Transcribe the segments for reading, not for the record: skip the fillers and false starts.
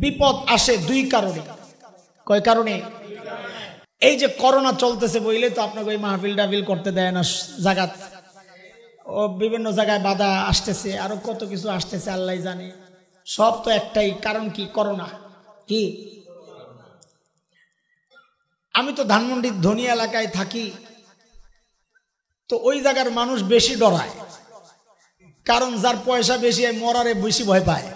বিপদ আসে দুই কারণে। কয় কারণে? এই যে করোনা চলতেছে বইলে তো আপনাকে ওই মাহফিল টাহফিল করতে দেয় না জায়গা, ও বিভিন্ন জায়গায় বাধা আসতেছে, আরো কত কিছু আসতেছে আল্লাহ জানে। সব তো একটাই কারণ, কি? করোনা। কি? আমি তো ধানমন্ডির ধনী এলাকায় থাকি, তো ওই জায়গার মানুষ বেশি ডরায়, কারণ যার পয়সা বেশি মরারে বেশি ভয় পায়।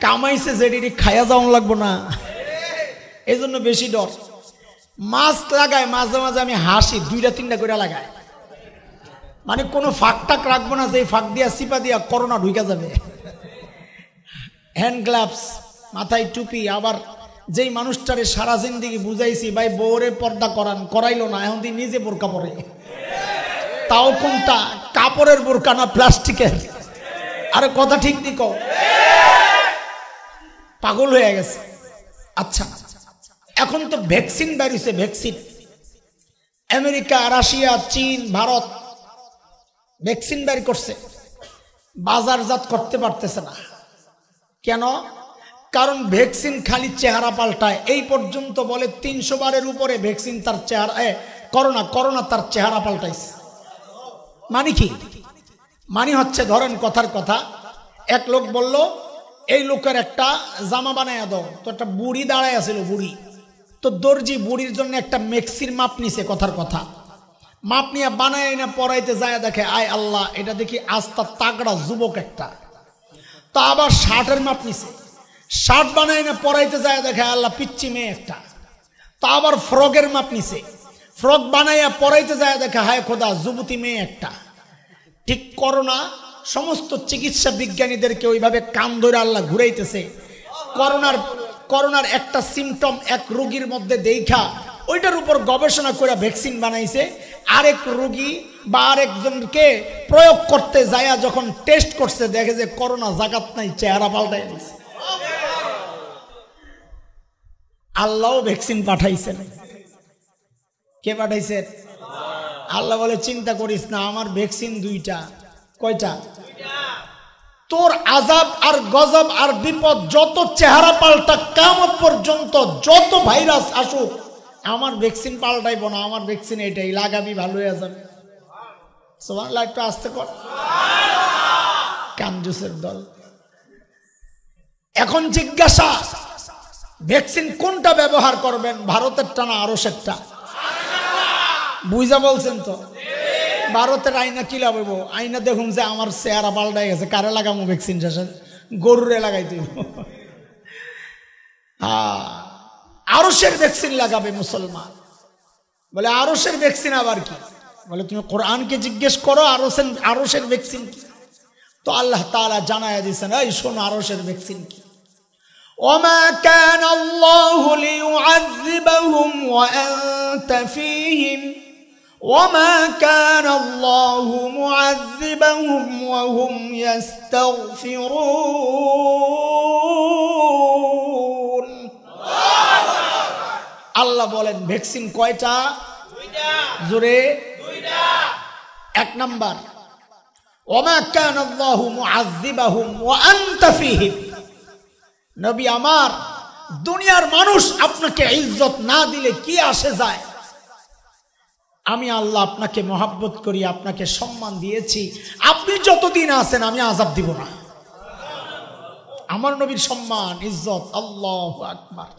কামাইছে যেটি খাইয়া যাওয়া লাগবো না, এই জন্য বেশি ডর। মাস্ক লাগায়, মাঝে মাঝে আমি হাসি, 2-3টা করে লাগায়, মানে কোনো ফাঁক টাক রাখবো না, যে ফাঁক দিয়া চিপা দিয়া করোনা ঢুকে যাবে। হ্যান্ড গ্লাভস, মাথায় টুপি। আবার যেই মানুষটারে সারা জিন্দিগি বুঝাইছি ভাই বউরে পর্দা করান, করাইলো না, এখন দিয়ে নিজে বোরকা পরে, তাও কোনটা? কাপড়ের বোরকা না প্লাস্টিকের? আরে কথা ঠিক নি কও, পাগল হয়ে গেছে। আচ্ছা, এখন তো ভ্যাকসিন বেরিয়েছে, ভ্যাকসিন। আমেরিকা, রাশিয়া, চীন, ভারত ভ্যাকসিন বের করছে, বাজারজাত করতে পারতেছে না। কেন? কারণ ভ্যাকসিন খালি চেহারা পাল্টায়। এই পর্যন্ত বলে 300 বারের উপরে ভ্যাকসিন তার চেহারা, করোনা তার চেহারা পাল্টাইছে। মানে কি? মানে হচ্ছে, ধরেন কথার কথা, এক লোক বলল এই লোকের একটা জামা বানাইয়া দাও, তো একটা বুড়ি দাঁড়ায় আছিল, বুড়ি, তো দর্জি বুড়ির জন্য একটা মেক্সির মাপ নিছে, কথার কথা। মাপ নিয়ে বানায় না পরাইতে যায়, দেখে আয় আল্লাহ, এটা দেখি আস্তা তাগড়া যুবক একটা। তা আবার শার্টের মাপ নিছে, শার্ট বানায় না পরাইতে যায়, দেখে আল্লাহ পিচ্চি মেয়ে একটা। তা আবার ফ্রকের মাপ নিছে, ফ্রক বানাইয়া পরাইতে যায়, দেখে হায় খোদা যুবতী মেয়ে একটা। ঠিক করোনা সমস্ত চিকিৎসা বিজ্ঞানীদেরকে ওইভাবে কান ধরে আল্লাহ ঘুরাইতেছে। করোনার একটা সিমটম এক রোগীর মধ্যে দেখা ওইটার উপর গবেষণা করে ভ্যাকসিন বানাইছে। আরেক রোগী বা আরেকজনকে প্রয়োগ করতে যায়, যখন টেস্ট করছে দেখে যে করোনা জাগাত নাই, চেহারা পাল্টাই দিয়েছে। আল্লাহও ভ্যাকসিন পাঠাইছেন। কে পাঠাইছে? আল্লাহ বলে চিন্তা করিস না, আমার ভ্যাকসিন 2টা। কয়টা? তোর আযাব আর গজব আর বিপদ যত চেহারা পাল্টা কিয়ামত পর্যন্ত, যত ভাইরাস আসুক, আমার ভ্যাকসিন পাল্টাইব না। আমার ভ্যাকসিন এটাই, লাগাবি ভালো হয়ে যাবে। সুবহানাল্লাহ, একটু আস্তে কর, কাঞ্জুসের দল। এখন জিজ্ঞাসা, ভ্যাকসিন কোনটা ব্যবহার করবেন? ভারতেরটা না আরশেরটা? বুঝা বলছেন তো? ভারতের আইনা কি লাগাইব? আইনা দেখুন যে আমার চেহারা পাল্টাই গেছে, কারে লাগামো ভ্যাকসিন? গরুরে লাগাই দিব। আরশের ভ্যাকসিন লাগাবে মুসলমান। বলে আরশের ভ্যাকসিন আবার কি? বলে তুমি কোরআনকে জিজ্ঞেস করো আরশের ভ্যাকসিন কি। তো আল্লাহ তাআলা জানায়া দিয়েছেন, এই শোনো আরশের ভ্যাকসিন কি। ওমা কানা আল্লাহু লিয়ুআযযিবাহুম ওয়া আনতা ফীহিম ওমা কানা আল্লাহু মুআযযিবাহুম ওয়া হুম ইস্তাগফিরুন। আল্লাহ বলেন ভ্যাকসিন কয়টা? 2টা। জোরে 2টা। 1 নাম্বার, ওমা কানা আল্লাহু মুআযযিবাহুম ওয়া আনতা ফীহিম। নবী আমার, দুনিয়ার মানুষ আপনাকে ইজ্জত না দিলে কি আসে যায়? আমি আল্লাহ আপনাকে মহব্বত করি, আপনাকে সম্মান দিয়েছি, আপনি যতদিন আছেন আমি আযাব দিব না। আমার নবীর সম্মান, ইজ্জত। আল্লাহু আকবার।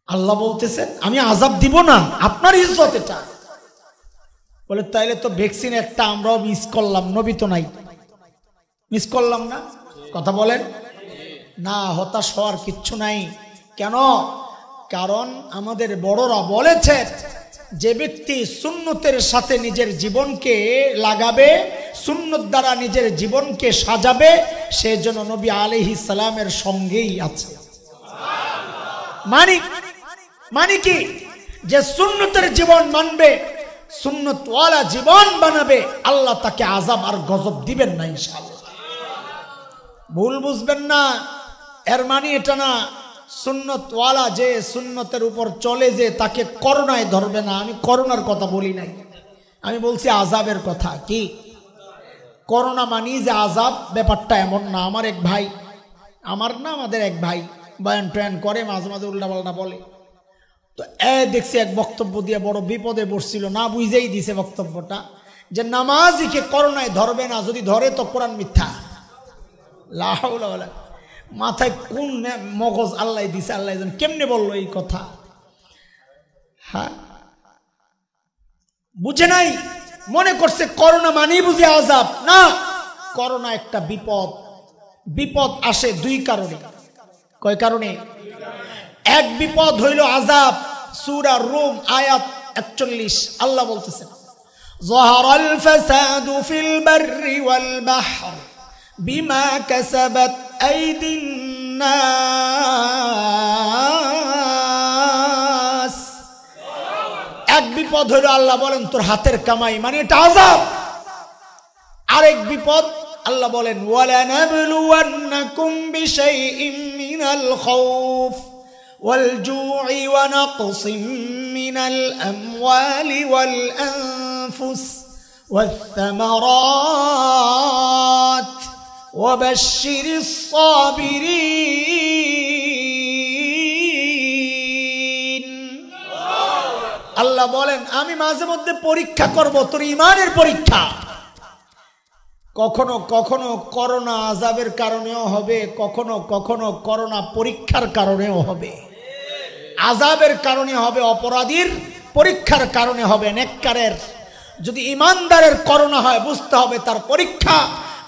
আল্লাহ বলতেছেন আমি আযাব দিব না, আপনার ইজ্জত এটা। বলে তাইলে তো ভ্যাকসিন একটা আমরাও মিস করলাম, নবী তো নাই, মিস করলাম না? কথা বলেন না, হতাশ হওয়ার কিচ্ছু নাই। কেন? কারণ আমাদের বড়রা বলেছে, যে ব্যক্তি সুন্নতের সাথে নিজের জীবনকে লাগাবে, সুন্নত দ্বারা নিজের জীবনকে সাজাবে, সে যেন নবী আলাইহিস সালামের সঙ্গেই আছে। মানে কি? যে সুন্নতের জীবন মানবে, সুন্নতওয়ালা জীবন বানাবে, আল্লাহ তাকে আযাব আর গজব দিবেন না ইনশাআল্লাহ। ভুল বুঝবেন না, এর মানে এটা না সুন্নতওয়ালা যে সুন্নতের উপর চলে যে তাকে করোনায় ধরবে না। আমি করোনার কথা বলি নাই, আমি বলছি আযাবের কথা। কি করোনা মানি যে আযাব, ব্যাপারটা এমন না। আমার এক ভাই আমার না আমাদের এক ভাই বয়ান টয়ান করে, মাঝে মাঝে উল্টাপাল্টা বলে। তো দেখছি এক বক্তব্য দিয়ে বড় বিপদে পড়ছিল, না বুঝেই দিছে বক্তব্যটা যে নামাজিকে করোনায় ধরবে না, যদি ধরে তো কোরআন মিথ্যা। লা হাওলা ওয়ালা, মাথায় কোন মগজ আল্লাহ দিছে, আল্লাহ জানে কেমনে বললো এই কথা। হ্যাঁ, বুঝে নাই, মনে করছে করোনা মানেই বুঝে আযাব। না, করোনা একটা বিপদ। বিপদ আসে দুই কারণে। কয় কারণে? এক বিপদ হইল আযাব। সূরা রুম আয়াত 41 আল্লাহ বলতেছেন, যাহারাল ফাসাদু ফিল বাররি ওয়াল বাহর বিমা কাসাবাত আইদিন নাস। এক বিপদ হইল আল্লাহ বলেন তোর হাতের কামাই, মানে এটা আযাব। আরেক বিপদ আল্লাহ বলেন ওয়ালানাবলুওয়ান্নাকুম বিশাইইম মিনাল খাউফ ওয়াল জু'i ওয়া নাকসিম মিনাল আমওয়ালি ওয়াল আনফুস ওয়াস সামারাত ওয়া বাশশিরিস সাবিরিন। আল্লাহ বলেন আমি মাঝে মধ্যে পরীক্ষা করব, তোর ঈমানের পরীক্ষা। কখনো কখনো করোনা আযাবের কারণেও হবে, কখনো কখনো করোনা পরীক্ষার কারণেও হবে। আযাবের কারণে হবে অপরাধীর, পরীক্ষার কারণে হবে নেককারের। যদি ইমানদারের করোনা হয় বুঝতে হবে তার পরীক্ষা,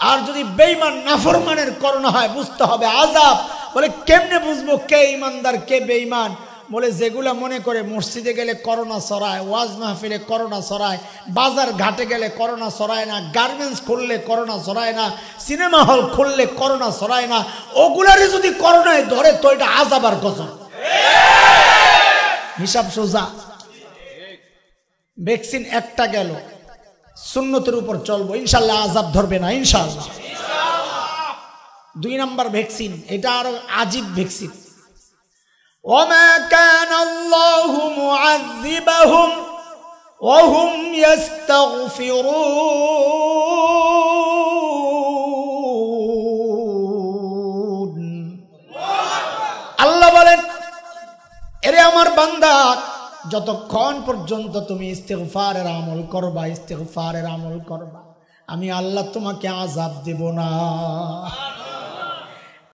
আর যদি বেঈমান নাফরমানের করোনা হয় বুঝতে হবে আযাব। বলে কেমনে বুঝবো কে ইমানদার কে বেঈমান? বলে যেগুলা মনে করে মসজিদে গেলে করোনা ছড়ায়, ওয়াজ মাহফিলে করোনা ছড়ায়, বাজার ঘাটে গেলে করোনা ছড়ায় না, গার্মেন্টস খুললে করোনা ছড়ায় না, সিনেমা হল খুললে করোনা ছড়ায় না, ওগুলারই যদি করোনায় ধরে তো এটা আযাব আর গজব। হিসাব সোজা। ভ্যাকসিন একটা গেল, সুন্নতের উপর চলবো, ইনশাল্লাহ আযাব ধরবে না ইনশাল্লাহ। 2 নাম্বার ভ্যাকসিন, এটা আরো আজীব ভ্যাকসিন। وما كان الله معذبهم وهم يستغفرون। আল্লাহ বলেন এরে আমার বান্দা, যতক্ষণ পর্যন্ত তুমি ইস্তিগফারের আমল করবা, ইস্তিগফারের আমল করবা, আমি আল্লাহ তোমাকে আযাব দেব না।